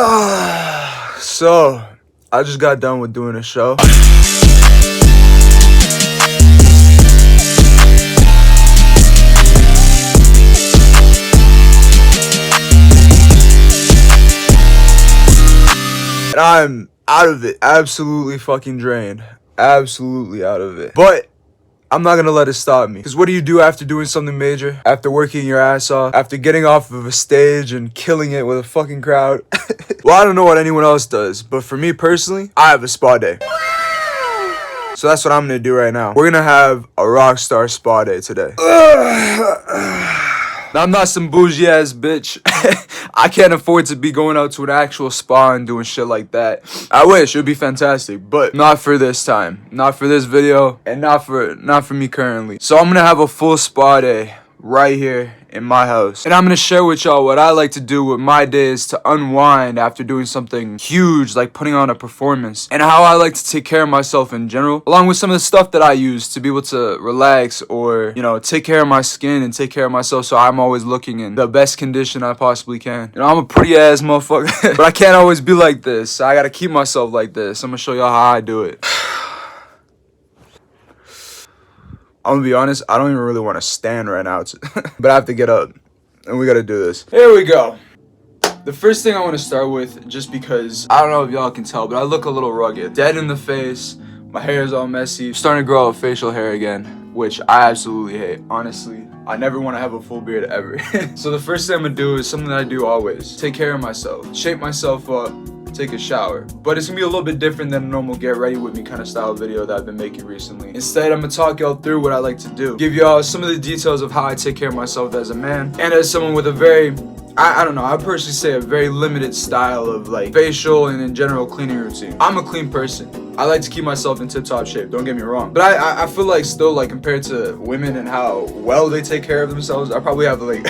So, I just got done with doing a show. And I'm out of it. Absolutely fucking drained. Absolutely out of it. But I'm not gonna let it stop me. Because what do you do after doing something major? After working your ass off? After getting off of a stage and killing it with a fucking crowd? Well, I don't know what anyone else does, but for me personally, I have a spa day. So that's what I'm gonna do right now. We're gonna have a Rockstar Spa day today. Now, I'm not some bougie ass bitch. I can't afford to be going out to an actual spa and doing shit like that. I wish, it would be fantastic, but not for this time. Not for this video, and not for me currently. So I'm gonna have a full spa day right here in my house. And I'm gonna share with y'all what I like to do with my days to unwind after doing something huge, like putting on a performance. And how I like to take care of myself in general, along with some of the stuff that I use to be able to relax or, you know, take care of my skin and take care of myself so I'm always looking in the best condition I possibly can. You know, I'm a pretty ass motherfucker, but I can't always be like this. I gotta keep myself like this. I'm gonna show y'all how I do it. I'm gonna be honest, I don't even really want to stand right now, but I have to get up, and we gotta do this. Here we go. The first thing I want to start with, just because, I don't know if y'all can tell, but I look a little rugged. Dead in the face, my hair is all messy, I'm starting to grow out facial hair again, which I absolutely hate, honestly. I never want to have a full beard ever. So the first thing I'm gonna do is something that I do always. Take care of myself, shape myself up, take a shower. But it's gonna be a little bit different than a normal get ready with me kind of style video that I've been making recently. Instead, I'm gonna talk y'all through what I like to do. Give y'all some of the details of how I take care of myself as a man and as someone with a very, I don't know, I personally say a very limited style of like facial and in general cleaning routine. I'm a clean person. I like to keep myself in tip-top shape, don't get me wrong. But I feel like still, like, compared to women and how well they take care of themselves, I probably have like,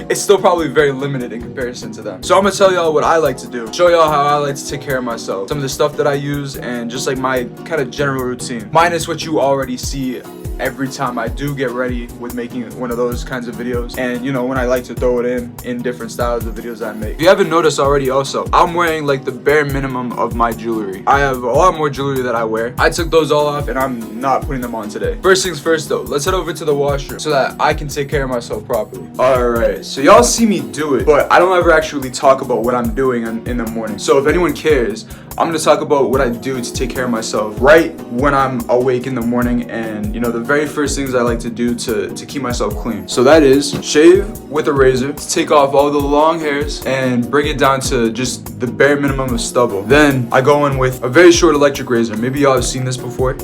it's still probably very limited in comparison to them. So I'm gonna tell y'all what I like to do, show y'all how I like to take care of myself, some of the stuff that I use, and just like my kind of general routine. Minus what you already see every time I do get ready with making one of those kinds of videos, and you know, when I like to throw it in different styles of videos I make. If you haven't noticed already also, I'm wearing like the bare minimum of my jewelry. I have a lot more jewelry that I wear. I took those all off and I'm not putting them on today. First things first though, let's head over to the washroom so that I can take care of myself properly. Alright, so y'all see me do it, but I don't ever actually talk about what I'm doing in the morning. So if anyone cares, I'm gonna talk about what I do to take care of myself right when I'm awake in the morning, and you know, the very first things I like to do to keep myself clean. So that is shave with a razor to take off all the long hairs and bring it down to just the bare minimum of stubble. Then I go in with a very short electric razor. Maybe y'all have seen this before.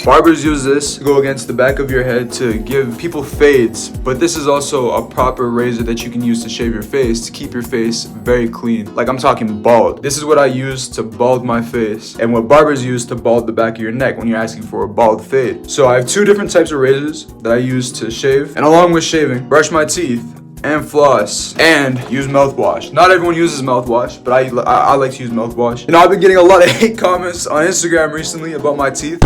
Barbers use this to go against the back of your head to give people fades, but this is also a proper razor that you can use to shave your face to keep your face very clean. Like, I'm talking bald. This is what I use to bald my face, and what barbers use to bald the back of your neck when you're asking for a bald fade. So I have two different types of razors that I use to shave, and along with shaving, brush my teeth and floss and use mouthwash. Not everyone uses mouthwash, but I like to use mouthwash. You know, I've been getting a lot of hate comments on Instagram recently about my teeth.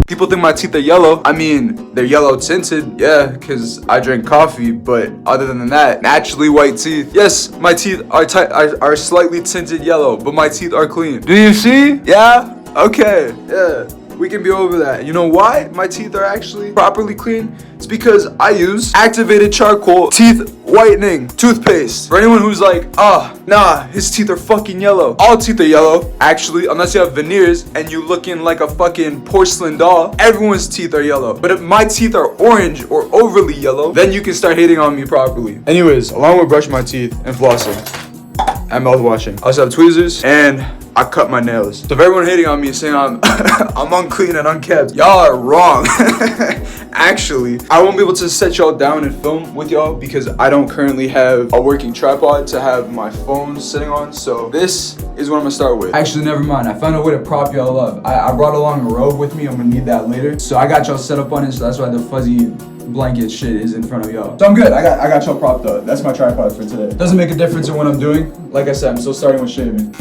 People think my teeth are yellow. I mean, they're yellow tinted, yeah, because I drink coffee, but other than that, naturally white teeth. Yes, my teeth are slightly tinted yellow, but my teeth are clean. Do you see? Yeah? Okay, yeah. We can be over that. You know why my teeth are actually properly clean? It's because I use activated charcoal teeth whitening toothpaste. For anyone who's like, nah, his teeth are fucking yellow. All teeth are yellow, actually, unless you have veneers and you looking like a fucking porcelain doll. Everyone's teeth are yellow. But if my teeth are orange or overly yellow, then you can start hating on me properly. Anyways, along with brushing my teeth and flossing and mouthwashing, I also have tweezers and I cut my nails. So if everyone hating on me saying I'm unclean and unkept, y'all are wrong. Actually, I won't be able to set y'all down and film with y'all because I don't currently have a working tripod to have my phone sitting on. So this is what I'm gonna start with. Actually, never mind. I found a way to prop y'all up. I brought along a robe with me. I'm gonna need that later. So I got y'all set up on it. So that's why the fuzzy blanket shit is in front of y'all. So I'm good. I got y'all propped up. That's my tripod for today. Doesn't make a difference in what I'm doing. Like I said, I'm still starting with shaving.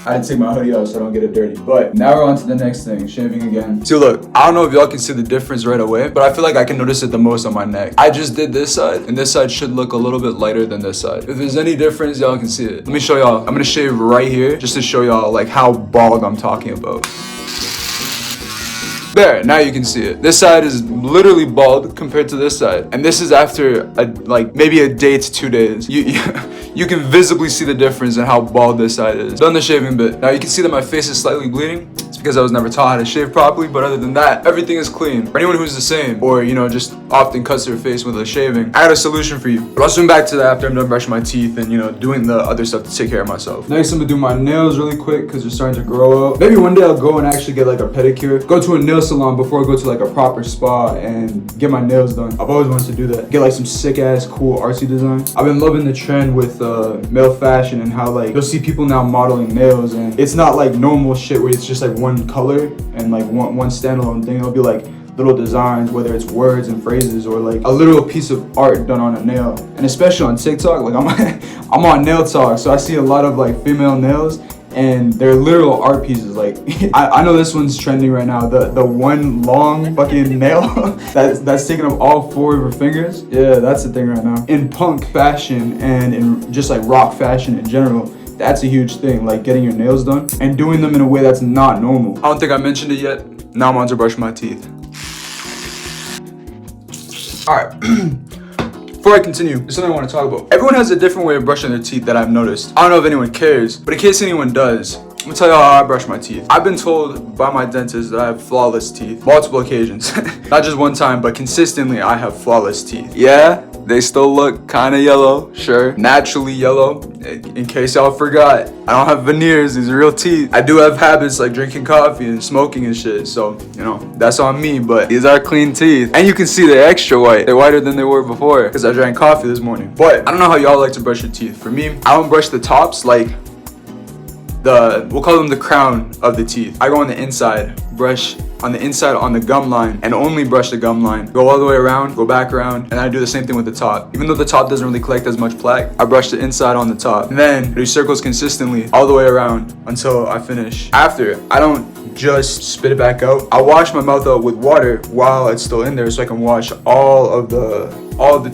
I had to take my hoodie off so I don't get it dirty. But now we're on to the next thing, shaving again. See, look, I don't know if y'all can see the difference right away, but I feel like I can notice it the most on my neck. I just did this side, and this side should look a little bit lighter than this side. If there's any difference, y'all can see it. Let me show y'all. I'm gonna shave right here just to show y'all like how bald I'm talking about. There, now you can see it. This side is literally bald compared to this side. And this is after maybe a day to 2 days. You can visibly see the difference in how bald this side is. Done the shaving bit. Now you can see that my face is slightly bleeding. It's because I was never taught how to shave properly, but other than that, everything is clean. For anyone who's the same, or just often cuts their face with a shaving, I got a solution for you. But I'll swim back to that after I'm done brushing my teeth and doing the other stuff to take care of myself. Next, I'm gonna do my nails really quick because they're starting to grow up. Maybe one day I'll go and actually get like a pedicure. Go to a nail salon before I go to like a proper spa and get my nails done. I've always wanted to do that. Get like some sick ass cool artsy design. I've been loving the trend with male fashion and how like you'll see people now modeling nails, and it's not like normal shit where it's just like one color and like one standalone thing. It'll be like little designs, whether it's words and phrases or like a literal piece of art done on a nail. And especially on TikTok, like I'm on Nail Talk, so I see a lot of like female nails and they're literal art pieces. Like I know this one's trending right now, the one long fucking nail that's taking up all 4 of her fingers. Yeah, that's the thing right now. In punk fashion and in just like rock fashion in general, that's a huge thing, like getting your nails done and doing them in a way that's not normal. I don't think I mentioned it yet. Now I'm on to brush my teeth. Alright. Before I continue, there's something I want to talk about. Everyone has a different way of brushing their teeth that I've noticed. I don't know if anyone cares, but in case anyone does, I'm gonna tell you how I brush my teeth. I've been told by my dentist that I have flawless teeth. Multiple occasions. Not just one time, but consistently I have flawless teeth. Yeah, they still look kind of yellow, sure. Naturally yellow. In case y'all forgot, I don't have veneers, these are real teeth. I do have habits like drinking coffee and smoking and shit, so, that's on me, but these are clean teeth. And you can see they're extra white. They're whiter than they were before, because I drank coffee this morning. But I don't know how y'all like to brush your teeth. For me, I don't brush the tops, like we'll call them the crown of the teeth. I go on the inside, brush on the inside on the gum line, and only brush the gum line. Go all the way around, go back around, and I do the same thing with the top. Even though the top doesn't really collect as much plaque, I brush the inside on the top. And then I do circles consistently all the way around until I finish. After, I don't just spit it back out. I wash my mouth out with water while it's still in there so I can wash all of the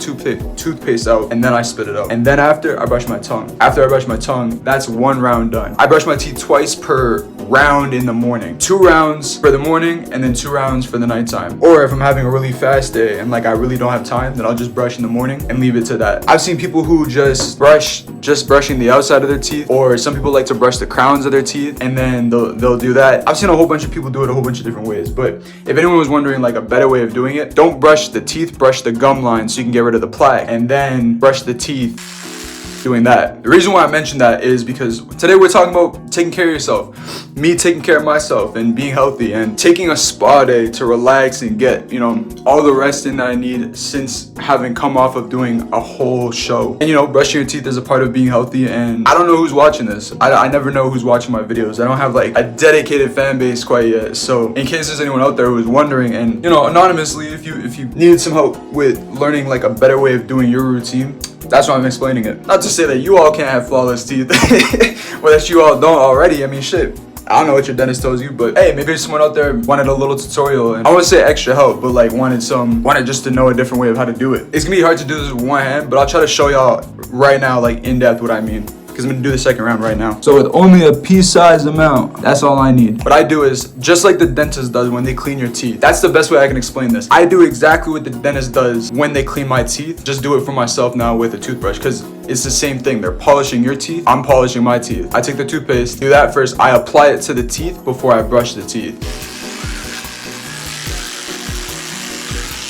toothpaste out, and then I spit it out. And then after, I brush my tongue. After I brush my tongue, that's 1 round done. I brush my teeth twice per round in the morning. 2 rounds for the morning and then 2 rounds for the nighttime. Or if I'm having a really fast day and like I really don't have time, then I'll just brush in the morning and leave it to that. I've seen people who just brushing the outside of their teeth, or some people like to brush the crowns of their teeth and then they'll do that. I've seen a whole bunch of people do it a whole bunch of different ways, but if anyone was wondering like a better way of doing it, don't brush the teeth, brush the gum line so you can get rid of the plaque, and then brush the teeth doing that. The reason why I mentioned that is because today we're talking about taking care of yourself, me taking care of myself and being healthy and taking a spa day to relax and get all the rest in that I need since having come off of doing a whole show. And brushing your teeth is a part of being healthy, and I don't know who's watching this. I never know who's watching my videos. I don't have like a dedicated fan base quite yet, so in case there's anyone out there who's wondering, and anonymously, if you needed some help with learning like a better way of doing your routine, that's why I'm explaining it. Not to say that you all can't have flawless teeth, or that you all don't already. I mean, shit. I don't know what your dentist tells you, but hey, maybe someone out there wanted a little tutorial, and I wouldn't say extra help, but like wanted just to know a different way of how to do it. It's gonna be hard to do this with one hand, but I'll try to show y'all right now, like in depth, what I mean. Because I'm gonna do the second round right now. So with only a pea-sized amount, that's all I need. What I do is, just like the dentist does when they clean your teeth. That's the best way I can explain this. I do exactly what the dentist does when they clean my teeth. Just do it for myself now with a toothbrush, because it's the same thing. They're polishing your teeth, I'm polishing my teeth. I take the toothpaste, do that first, I apply it to the teeth before I brush the teeth.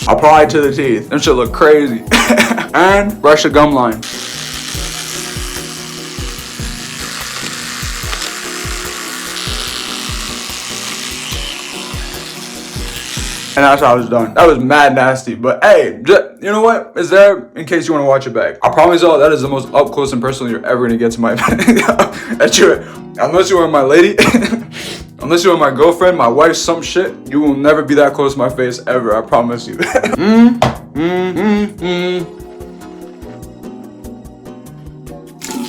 Apply it to the teeth. Them shit look crazy. And brush the gum line. And that's how it's done. That was mad nasty, but hey, you know what? It's there in case you want to watch it back. I promise y'all that is the most up close and personal you're ever gonna get to my unless you are my lady, unless you are my girlfriend, my wife, some shit, you will never be that close to my face ever. I promise you.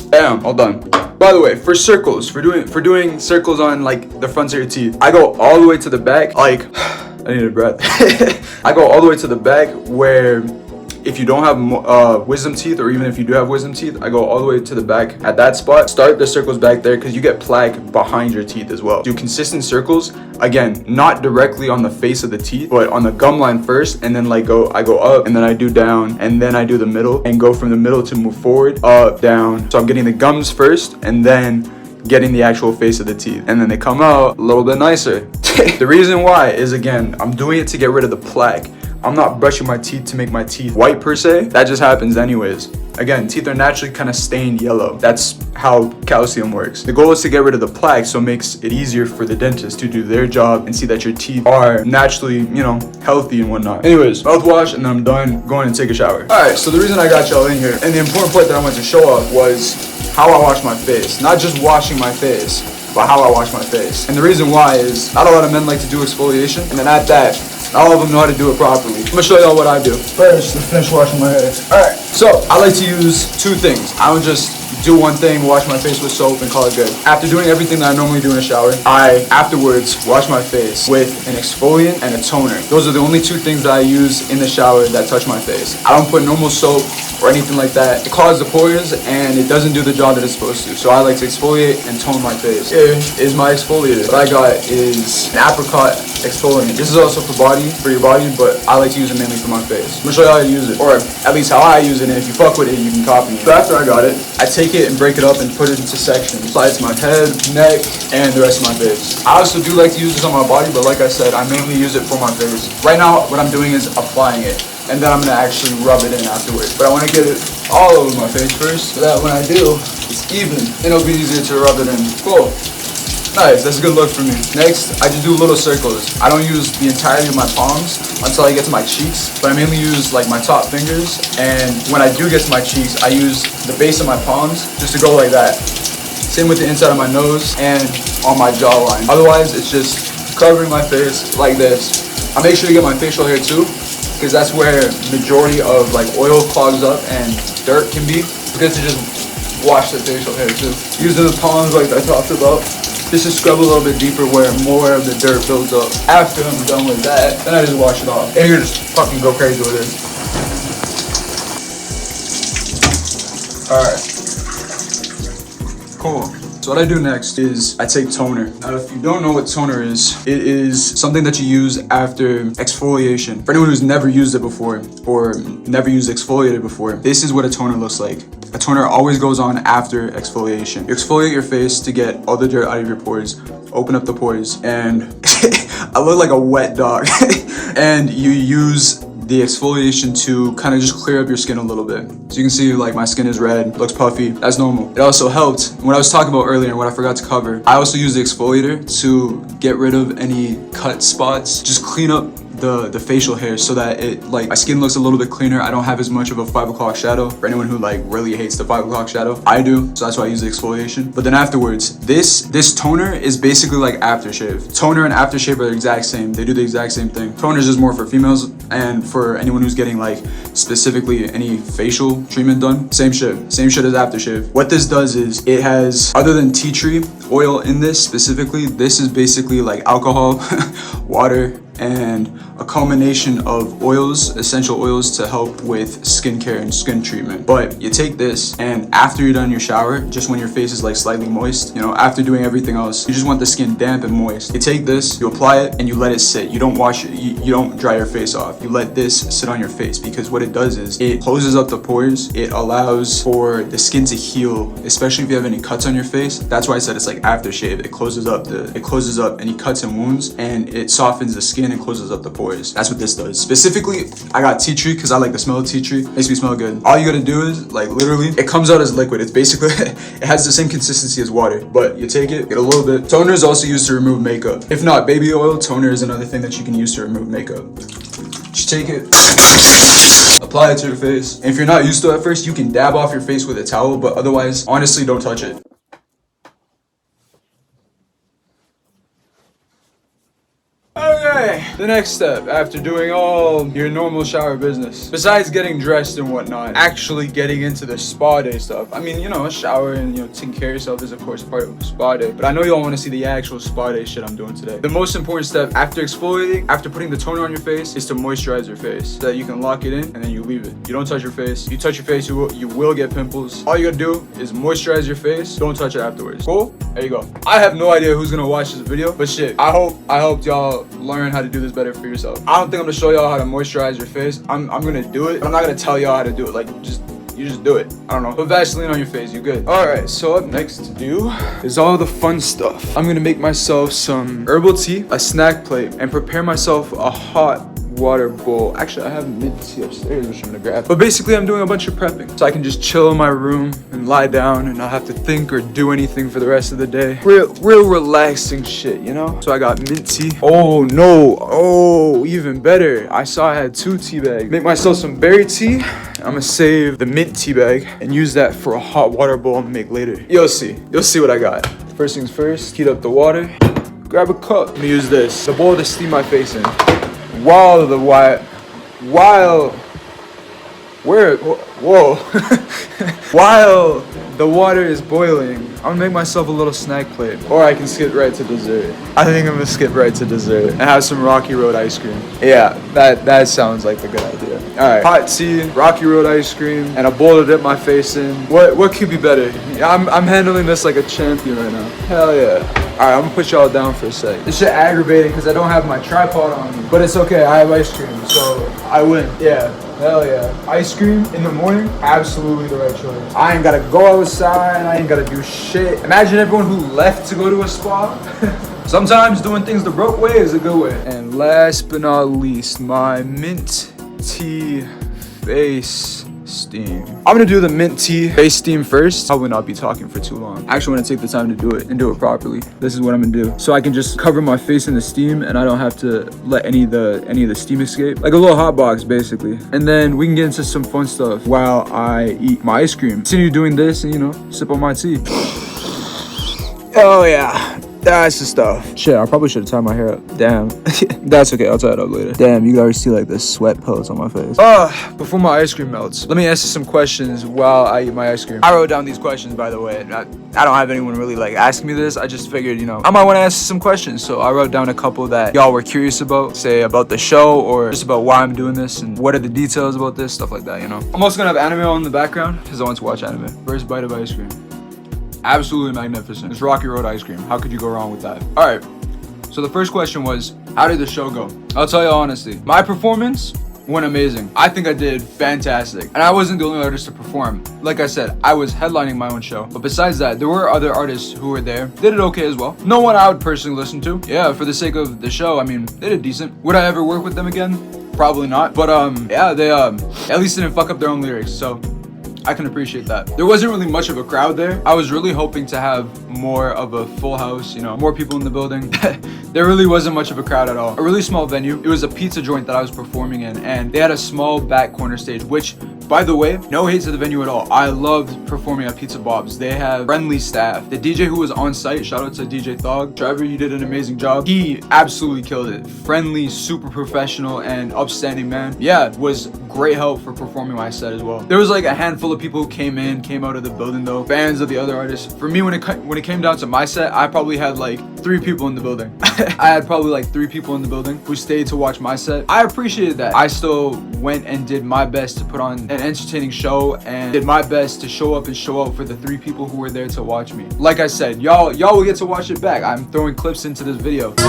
Damn, all done. By the way, for circles, for doing circles on like the fronts of your teeth, I go all the way to the back. Like, I need a breath. I go all the way to the back where if you don't have wisdom teeth, or even if you do have wisdom teeth, I go all the way to the back at that spot. Start the circles back there because you get plaque behind your teeth as well. Do consistent circles, again, not directly on the face of the teeth, but on the gum line first, and then like I go up, and then I do down, and then I do the middle, and go from the middle to move forward, up, down. So I'm getting the gums first, and then getting the actual face of the teeth, and then they come out a little bit nicer. The reason why is, again, I'm doing it to get rid of the plaque. I'm not brushing my teeth to make my teeth white per se. That just happens anyways. Again, teeth are naturally kind of stained yellow. That's how calcium works. The goal is to get rid of the plaque, so it makes it easier for the dentist to do their job and see that your teeth are naturally, you know, healthy and whatnot. Anyways, mouthwash, and then I'm done going and take a shower. Alright, so the reason I got y'all in here, and the important part that I wanted to show off, was how I wash my face. Not just washing my face, but how I wash my face. And the reason why is not a lot of men like to do exfoliation, and then at that, not all of them know how to do it properly. I'm gonna show y'all what I do. First, let's finish washing my hair. Alright, so I like to use two things. I would just do one thing, wash my face with soap, and call it good. After doing everything that I normally do in a shower, I afterwards wash my face with an exfoliant and a toner. Those are the only two things that I use in the shower that touch my face. I don't put normal soap or anything like that. It clogs the pores and it doesn't do the job that it's supposed to. So I like to exfoliate and tone my face. Here is my exfoliator. What I got is an apricot exfoliant. This is also for your body, but I like to use it mainly for my face. I'm gonna show you how to use it, or at least how I use it, and if you fuck with it, you can copy it. So after I got it, I take it and break it up and put it into sections. Apply it to my head, neck, and the rest of my face. I also do like to use this on my body, but like I said, I mainly use it for my face. Right now, what I'm doing is applying it, and then I'm gonna actually rub it in afterwards. But I wanna get it all over my face first, so that when I do, it's even, and it'll be easier to rub it in. Cool. Nice, that's a good look for me. Next, I just do little circles. I don't use the entirety of my palms until I get to my cheeks, but I mainly use like my top fingers, and when I do get to my cheeks, I use the base of my palms just to go like that. Same with the inside of my nose and on my jawline. Otherwise, it's just covering my face like this. I make sure to get my facial hair too, because that's where majority of like oil clogs up and dirt can be. It's good to just wash the facial hair too. Using the palms like I talked about. Just to scrub a little bit deeper where more of the dirt builds up. After I'm done with that, then I just wash it off. And you just fucking go crazy with it. Alright. Cool. So what I do next is I take toner. Now if you don't know what toner is, it is something that you use after exfoliation. For anyone who's never used it before, or never used exfoliator before, this is what a toner looks like. A toner always goes on after exfoliation. You exfoliate your face to get all the dirt out of your pores, open up the pores, and I look like a wet dog. And you use the exfoliation to kind of just clear up your skin a little bit. So you can see like my skin is red, looks puffy, that's normal. It also helped, what I was talking about earlier and what I forgot to cover, I also use the exfoliator to get rid of any cut spots, just clean up the facial hair so that it like my skin looks a little bit cleaner. I don't have as much of a 5 o'clock shadow. For anyone who like really hates the 5 o'clock shadow, I do, so that's why I use the exfoliation. But then afterwards, this toner is basically like aftershave. Toner and aftershave are the exact same. They do the exact same thing. Toner is just more for females, and for anyone who's getting like specifically any facial treatment done, same shit as aftershave. What this does is it has, other than tea tree oil in this specifically, this is basically like alcohol, water, and a combination of oils, essential oils, to help with skincare and skin treatment. But you take this, and after you're done your shower, just when your face is like slightly moist, you know, after doing everything else, you just want the skin damp and moist. You take this, you apply it, and you let it sit. You don't wash it, you don't dry your face off. You let this sit on your face, because what it does is it closes up the pores. It allows for the skin to heal, especially if you have any cuts on your face. That's why I said it's like aftershave. It closes up any cuts and wounds, and it softens the skin and closes up the pores. That's what this does. Specifically, I got tea tree because I like the smell of tea tree. Makes me smell good. All you gotta do is, like, literally, it comes out as liquid. It's basically, it has the same consistency as water, but you take it, get a little bit. Toner is also used to remove makeup. If not baby oil, toner is another thing that you can use to remove makeup. Just take it, apply it to your face. And if you're not used to it at first, you can dab off your face with a towel, but otherwise, honestly, don't touch it. Okay. Okay, the next step after doing all your normal shower business, besides getting dressed and whatnot, actually getting into the spa day stuff. I mean, you know, a shower and, you know, taking care of yourself is of course part of a spa day, but I know y'all want to see the actual spa day shit I'm doing today. The most important step after exfoliating, after putting the toner on your face, is to moisturize your face so that you can lock it in and then you leave it. You don't touch your face. If you touch your face, you will get pimples. All you gotta do is moisturize your face. Don't touch it afterwards. Cool? There you go. I have no idea who's gonna watch this video, but shit, I hope y'all learn how to do this better for yourself. I don't think I'm gonna show y'all how to moisturize your face. I'm gonna do it, but I'm not gonna tell y'all how to do it. Like, you just do it. I don't know. Put Vaseline on your face, you good. Alright, so up next to do is all the fun stuff. I'm gonna make myself some herbal tea, a snack plate, and prepare myself a hot water bowl. Actually, I have mint tea upstairs, which I'm gonna grab. But basically, I'm doing a bunch of prepping, so I can just chill in my room and lie down and not have to think or do anything for the rest of the day. Real relaxing shit, you know? So I got mint tea. Oh no, oh, even better. I saw I had 2 tea bags. Make myself some berry tea. I'm gonna save the mint tea bag and use that for a hot water bowl I'm gonna make later. You'll see what I got. First things first, heat up the water. Grab a cup. I'm gonna use this, the bowl to steam my face in. While the water is boiling, I'm gonna make myself a little snack plate. Or I can skip right to dessert. I think I'm gonna skip right to dessert and have some Rocky Road ice cream. Yeah, that sounds like a good idea. Alright, hot tea, Rocky Road ice cream, and a bowl to dip my face in. What could be better? I'm handling this like a champion right now. Hell yeah. Alright, I'm gonna put y'all down for a sec. This shit aggravating because I don't have my tripod on me. But it's okay, I have ice cream, so I win. Yeah, hell yeah. Ice cream in the morning, absolutely the right choice. I ain't gotta go outside, I ain't gotta do shit. Imagine everyone who left to go to a spa. Sometimes doing things the broke way is a good way. And last but not least, my mint tea face steam. I'm gonna do the mint tea face steam first. Probably not be talking for too long. I actually want to take the time to do it and do it properly. This is what I'm gonna do. So I can just cover my face in the steam and I don't have to let any of the steam escape. Like a little hot box basically. And then we can get into some fun stuff while I eat my ice cream. Continue doing this and, you know, sip on my tea. Oh yeah. That's the stuff. Shit, I probably should have tied my hair up. Damn. That's okay, I'll tie it up later. Damn, you can already see like the sweat pellets on my face. Before my ice cream melts, let me ask you some questions while I eat my ice cream. I wrote down these questions, by the way. I don't have anyone really like asking me this. I just figured, you know, I might want to ask some questions. So I wrote down a couple that y'all were curious about, say about the show or just about why I'm doing this and what are the details about this, stuff like that, you know. I'm also gonna have anime on in the background because I want to watch anime. First bite of ice cream. Absolutely magnificent. It's Rocky Road ice cream. How could you go wrong with that? All right. So the first question was, how did the show go? I'll tell you honestly, my performance went amazing. I think I did fantastic. And I wasn't the only artist to perform. Like I said, I was headlining my own show. But besides that, there were other artists who were there. They did okay as well. No one I would personally listen to. Yeah, for the sake of the show, I mean, they did decent. Would I ever work with them again? Probably not. But yeah, they at least didn't fuck up their own lyrics. So I can appreciate that. There wasn't really much of a crowd there. I was really hoping to have more of a full house, you know, more people in the building. There really wasn't much of a crowd at all. A really small venue. It was a pizza joint that I was performing in, and they had a small back corner stage, which, by the way, no hate to the venue at all. I loved performing at Pizza Bob's. They have friendly staff. The DJ who was on site, shout out to DJ Thog. Trevor, you did an amazing job. He absolutely killed it. Friendly, super professional, and upstanding man. Yeah, was great help for performing my set as well. There was like a handful of people who came out of the building though. Fans of the other artists. For me, when it came down to my set, I probably had like 3 people in the building. I had probably like 3 people in the building who stayed to watch my set. I appreciated that. I still went and did my best to put on an entertaining show and did my best to show up and show out for the 3 people who were there to watch me. Like I said, y'all will get to watch it back. I'm throwing clips into this video. The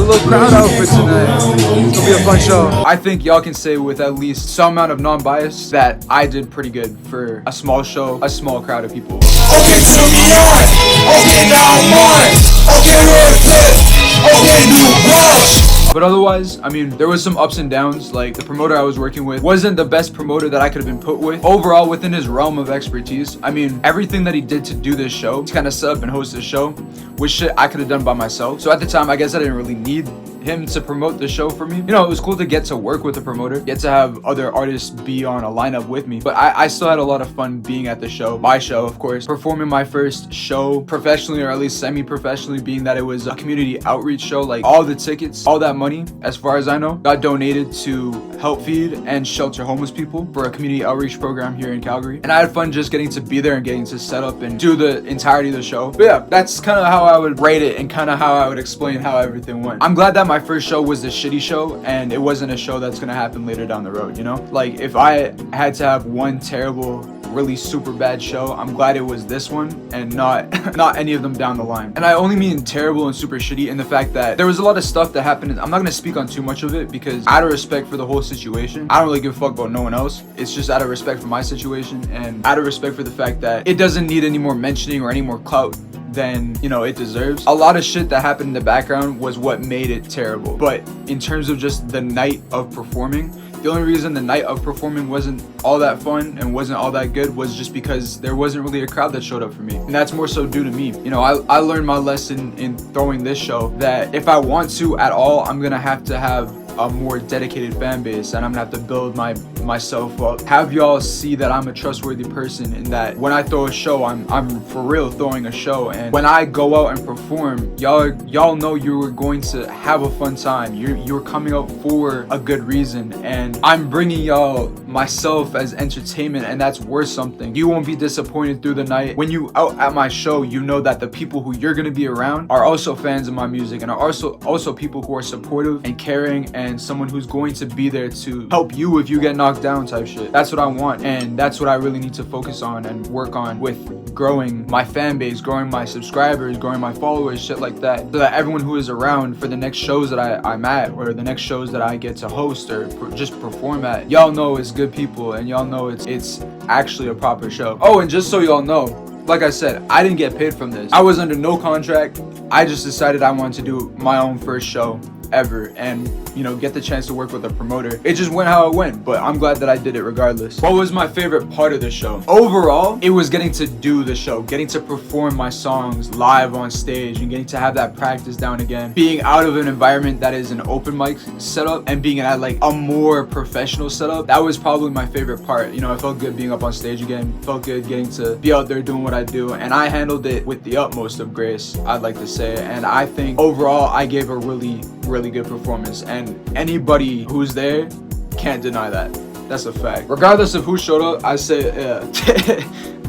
little crowd outfit tonight. It's gonna be a fun show. I think y'all can say with at least some amount of non-bias that I did pretty good for a small show, a small crowd of people. Okay, turn me on. Okay, now I'm on. Okay, we're fit. Okay, new rush. But otherwise, I mean, there was some ups and downs. Like the promoter I was working with wasn't the best promoter that I could have been put with. Overall, within his realm of expertise, I mean, everything that he did to do this show, to kind of set up and host this show, was shit I could have done by myself. So at the time, I guess I didn't really need him to promote the show for me. You know, it was cool to get to work with a promoter, get to have other artists be on a lineup with me. But I still had a lot of fun being at the show, my show, of course, performing my first show professionally, or at least semi-professionally, being that it was a community outreach show. Like, all the tickets, all that money, as far as I know, got donated to help feed and shelter homeless people for a community outreach program here in Calgary. And I had fun just getting to be there and getting to set up and do the entirety of the show. But yeah, that's kind of how I would rate it and kind of how I would explain how everything went. I'm glad that my first show was the shitty show and it wasn't a show that's gonna happen later down the road, you know? Like, if I had to have one terrible, really super bad show, I'm glad it was this one and not any of them down the line. And I only mean terrible and super shitty in the fact that there was a lot of stuff that happened. I'm not gonna speak on too much of it because out of respect for the whole situation, I don't really give a fuck about no one else. It's just out of respect for my situation and out of respect for the fact that it doesn't need any more mentioning or any more clout than, you know, it deserves. A lot of shit that happened in the background was what made it terrible. But in terms of just the night of performing, the only reason the night of performing wasn't all that fun and wasn't all that good was just because there wasn't really a crowd that showed up for me. And that's more so due to me. You know, I learned my lesson in throwing this show that if I want to at all, I'm gonna have to have a more dedicated fan base and I'm gonna have to build myself up, have y'all see that I'm a trustworthy person and that when I throw a show, I'm for real throwing a show. And when I go out and perform, y'all know you're going to have a fun time. You're coming out for a good reason, and I'm bringing y'all myself as entertainment, and that's worth something. You won't be disappointed through the night. When you out at my show, you know that the people who you're gonna be around are also fans of my music and are also people who are supportive and caring and someone who's going to be there to help you if you get knocked down type shit. That's what I want, and that's what I really need to focus on and work on with growing my fan base, growing my subscribers, growing my followers, shit like that, so that everyone who is around for the next shows that I'm at or the next shows that I get to host or just perform at, y'all know it's good people and y'all know it's actually a proper show. Oh, and just so y'all know, like I said, I didn't get paid from this. I was under no contract. I just decided I wanted to do my own first show ever and, you know, get the chance to work with a promoter. It just went how it went, but I'm glad that I did it regardless. What was my favorite part of the show? Overall, it was getting to do the show, getting to perform my songs live on stage and getting to have that practice down again, being out of an environment that is an open mic setup and being at like a more professional setup. That was probably my favorite part. You know, I felt good being up on stage again, felt good getting to be out there doing what I do, and I handled it with the utmost of grace, I'd like to say. And I think overall I gave a really good performance, and anybody who's there can't deny that. That's a fact. Regardless of who showed up, I say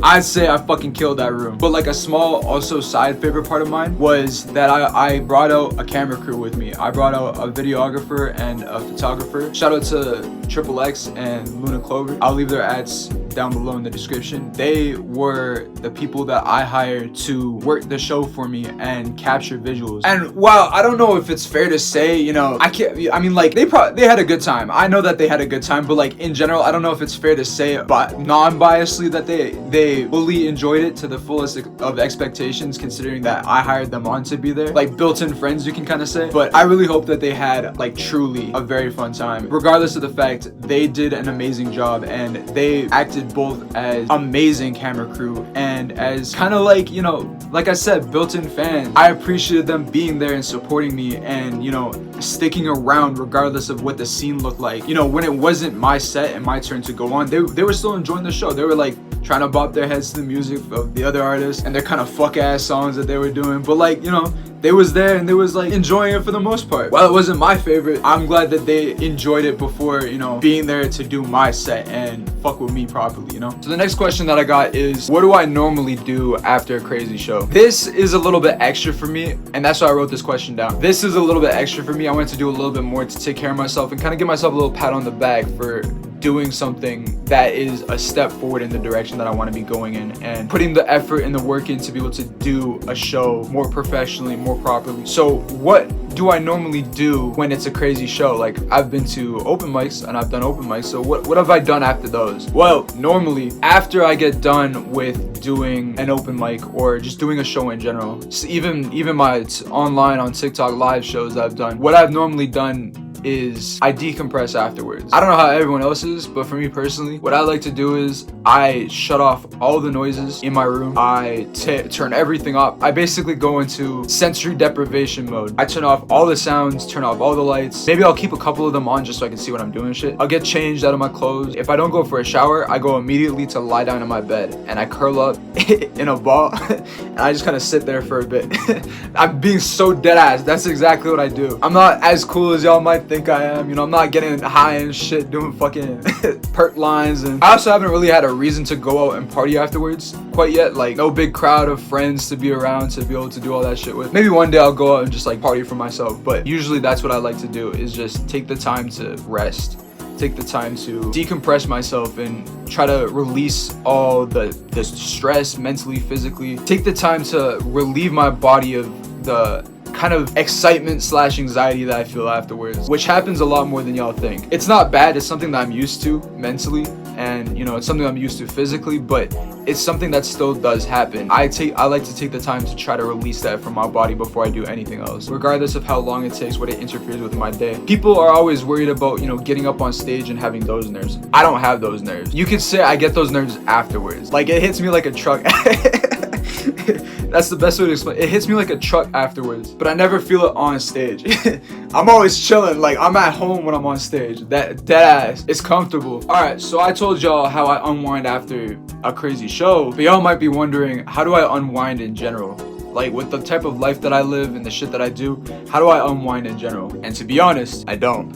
I'd say I fucking killed that room. But like a small also side favorite part of mine was that I brought out a camera crew with me. I brought out a videographer and a photographer. Shout out to Triple X and Luna Clover. I'll leave their ads down below in the description. They were the people that I hired to work the show for me and capture visuals. And while I don't know if it's fair to say, you know, I mean like they had a good time. I know that they had a good time, but like in general, I don't know if it's fair to say but non-biasly that they fully enjoyed it to the fullest of expectations, considering that I hired them on to be there. Like built-in friends, you can kind of say. But I really hope that they had like truly a very fun time. Regardless of the fact, they did an amazing job and they acted both as amazing camera crew and as kind of like, you know, like I said, built-in fans. I appreciated them being there and supporting me and, you know, sticking around regardless of what the scene looked like. You know, when it wasn't my set and my turn to go on, they were still enjoying the show. They were like trying to bop their heads to the music of the other artists and their kind of fuck ass songs that they were doing, but like, you know, they was there and they was like enjoying it for the most part. While it wasn't my favorite, I'm glad that they enjoyed it before, you know, being there to do my set and fuck with me properly, you know. So the next question that I got is, what do I normally do after a crazy show? This is a little bit extra for me, and that's why I wrote this question down. This is a little bit extra for me. I wanted to do a little bit more to take care of myself and kind of give myself a little pat on the back for doing something that is a step forward in the direction that I want to be going in and putting the effort and the work in to be able to do a show more professionally, more properly. So what do I normally do when it's a crazy show? Like, I've been to open mics and I've done open mics, so what have I done after those? Well, normally after I get done with doing an open mic or just doing a show in general, so even my online on TikTok live shows that I've done, what I've normally done is I decompress afterwards. I don't know how everyone else is, but for me personally, what I like to do is I shut off all the noises in my room. I turn everything off. I basically go into sensory deprivation mode. I turn off all the sounds, turn off all the lights. Maybe I'll keep a couple of them on just so I can see what I'm doing and shit. I'll get changed out of my clothes. If I don't go for a shower, I go immediately to lie down in my bed and I curl up in a ball and I just kind of sit there for a bit. I'm being so dead ass. That's exactly what I do. I'm not as cool as y'all might think I am. You know, I'm not getting high and shit, doing fucking perk lines. And I also haven't really had a reason to go out and party afterwards quite yet. Like, no big crowd of friends to be around to be able to do all that shit with. Maybe one day I'll go out and just like party for myself, but usually that's what I like to do, is just take the time to rest, take the time to decompress myself and try to release all the stress mentally, physically. Take the time to relieve my body of the kind of excitement / anxiety that I feel afterwards, which happens a lot more than y'all think. It's not bad. It's something that I'm used to mentally, and you know, it's something I'm used to physically, but it's something that still does happen. I like to take the time to try to release that from my body before I do anything else, regardless of how long it takes, what it interferes with my day. People are always worried about, you know, getting up on stage and having those nerves. I don't have those nerves. You could say I get those nerves afterwards. Like, it hits me like a truck. That's the best way to explain. It hits me like a truck afterwards, but I never feel it on stage. I'm always chilling. Like, I'm at home when I'm on stage. That dead ass. It's comfortable. All right, so I told y'all how I unwind after a crazy show, but y'all might be wondering, how do I unwind in general? Like, with the type of life that I live and the shit that I do, how do I unwind in general? And to be honest, I don't.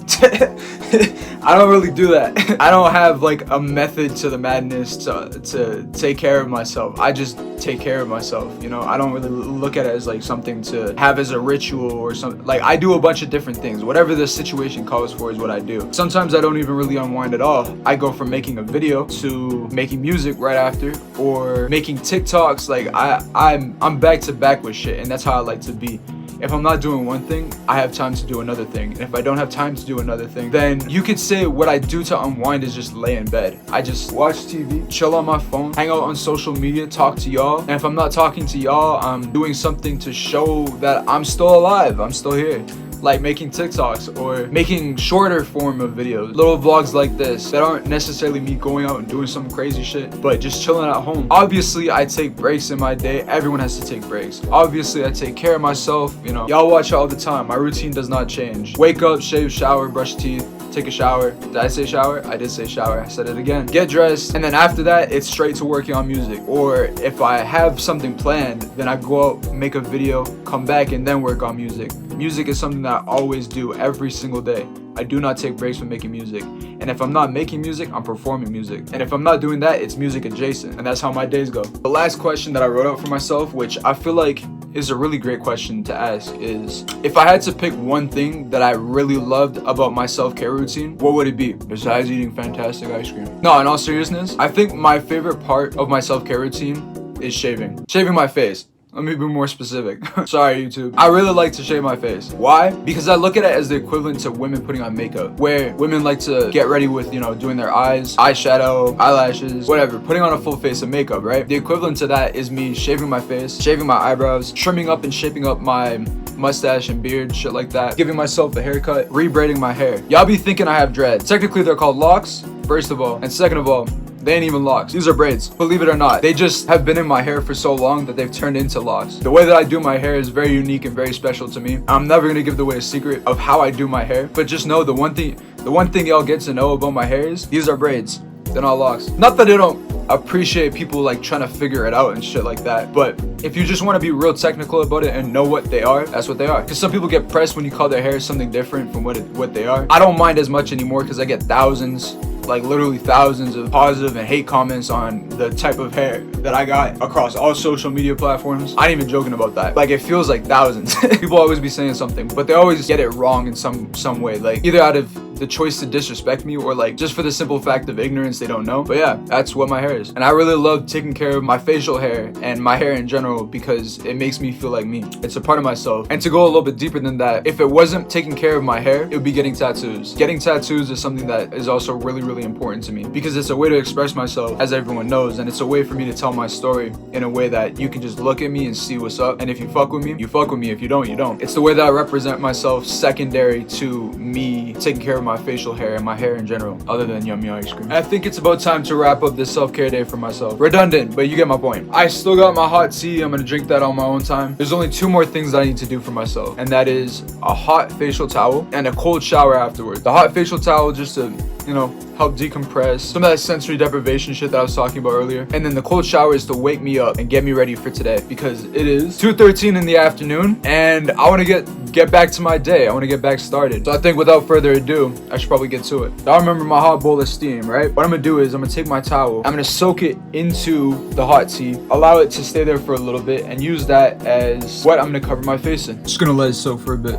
I don't really do that. I don't have like a method to the madness to take care of myself. I just take care of myself, you know? I don't really look at it as like something to have as a ritual or something. Like, I do a bunch of different things. Whatever the situation calls for is what I do. Sometimes I don't even really unwind at all. I go from making a video to making music right after, or making TikToks. Like, I'm back to back with shit, and that's how I like to be. If I'm not doing one thing, I have time to do another thing. And if I don't have time to do another thing, then you could say what I do to unwind is just lay in bed. I just watch TV, chill on my phone, hang out on social media, talk to y'all. And if I'm not talking to y'all, I'm doing something to show that I'm still alive, I'm still here. Like making TikToks or making shorter form of videos, little vlogs like this that aren't necessarily me going out and doing some crazy shit, but just chilling at home. Obviously, I take breaks in my day. Everyone has to take breaks. Obviously, I take care of myself. You know, y'all watch all the time. My routine does not change. Wake up, shave, shower, brush teeth, take a shower. Did I say shower? I did say shower. I said it again. Get dressed, and then after that, it's straight to working on music. Or if I have something planned, then I go out, make a video, come back, and then work on music. Music is something that I always do every single day. I do not take breaks from making music. And if I'm not making music, I'm performing music. And if I'm not doing that, it's music adjacent. And that's how my days go. The last question that I wrote out for myself, which I feel like is a really great question to ask, is if I had to pick one thing that I really loved about my self-care routine, what would it be besides eating fantastic ice cream? No, in all seriousness, I think my favorite part of my self-care routine is shaving my face. Let me be more specific. Sorry, YouTube. I really like to shave my face. Why? Because I look at it as the equivalent to women putting on makeup, where women like to get ready with, you know, doing their eyes, eyeshadow, eyelashes, whatever, putting on a full face of makeup, right? The equivalent to that is me shaving my face, shaving my eyebrows, trimming up and shaping up my mustache and beard, shit like that, giving myself a haircut, re-braiding my hair. Y'all be thinking I have dreads. Technically, they're called locks, first of all, and second of all, they ain't even locks. These are braids. Believe it or not. They just have been in my hair for so long that they've turned into locks. The way that I do my hair is very unique and very special to me. I'm never gonna give away a secret of how I do my hair, but just know the one thing y'all get to know about my hair is these are braids. They're not locks. Not that I don't appreciate people like trying to figure it out and shit like that, but if you just want to be real technical about it and know what they are, that's what they are. Because some people get pressed when you call their hair something different from what they are. I don't mind as much anymore because I get thousands, like literally thousands of positive and hate comments on the type of hair that I got across all social media platforms. I ain't even joking about that. Like, it feels like thousands. People always be saying something, but they always get it wrong in some way. Like, either out of the choice to disrespect me, or like just for the simple fact of ignorance, they don't know. But yeah, that's what my hair is. And I really love taking care of my facial hair and my hair in general because it makes me feel like me. It's a part of myself. And to go a little bit deeper than that, if it wasn't taking care of my hair, it would be getting tattoos. Getting tattoos is something that is also really, really important to me because it's a way to express myself, as everyone knows, and it's a way for me to tell my story in a way that you can just look at me and see what's up. And if you fuck with me, you fuck with me. If you don't, you don't. It's the way that I represent myself secondary to me taking care of my facial hair and my hair in general, other than yummy ice cream. I think it's about time to wrap up this self-care day for myself. Redundant, but you get my point. I still got my hot tea. I'm gonna drink that on my own time. There's only 2 more things that I need to do for myself, and that is a hot facial towel and a cold shower afterwards. The hot facial towel just to, you know, help decompress some of that sensory deprivation shit that I was talking about earlier. And then the cold shower is to wake me up and get me ready for today because it is 2:13 in the afternoon and I want to get back to my day. I want to get back started. So I think without further ado, I should probably get to it. I remember my hot bowl of steam, right? What I'm gonna do is I'm gonna take my towel, I'm gonna soak it into the hot tea, allow it to stay there for a little bit, and use that as what I'm gonna cover my face in. Just gonna let it soak for a bit.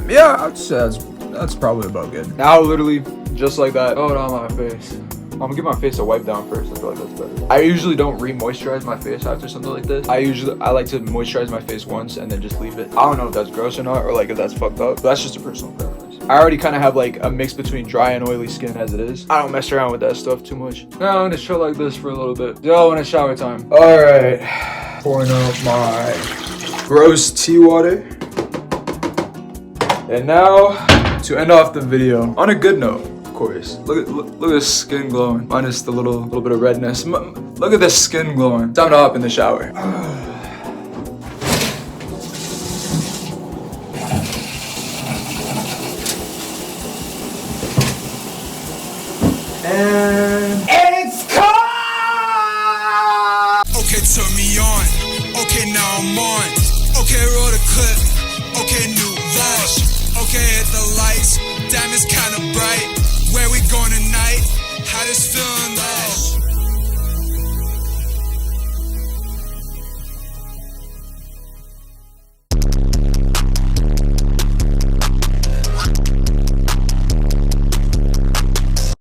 Yeah, I'd say that's probably about good. Now literally just like that, throw it on my face. I'm gonna give my face a wipe down first. I feel like that's better. I usually don't re-moisturize my face after something like this. I like to moisturize my face once and then just leave it. I don't know if that's gross or not, or like if that's fucked up, but that's just a personal preference. I already kind of have like a mix between dry and oily skin as it is. I don't mess around with that stuff too much. Now I'm gonna chill like this for a little bit. Yo, when it's shower time. All right, pouring out my gross tea water. And now, to end off the video on a good note, of course. Look at this skin glowing, minus the little bit of redness. Look at this skin glowing. Time to hop in the shower.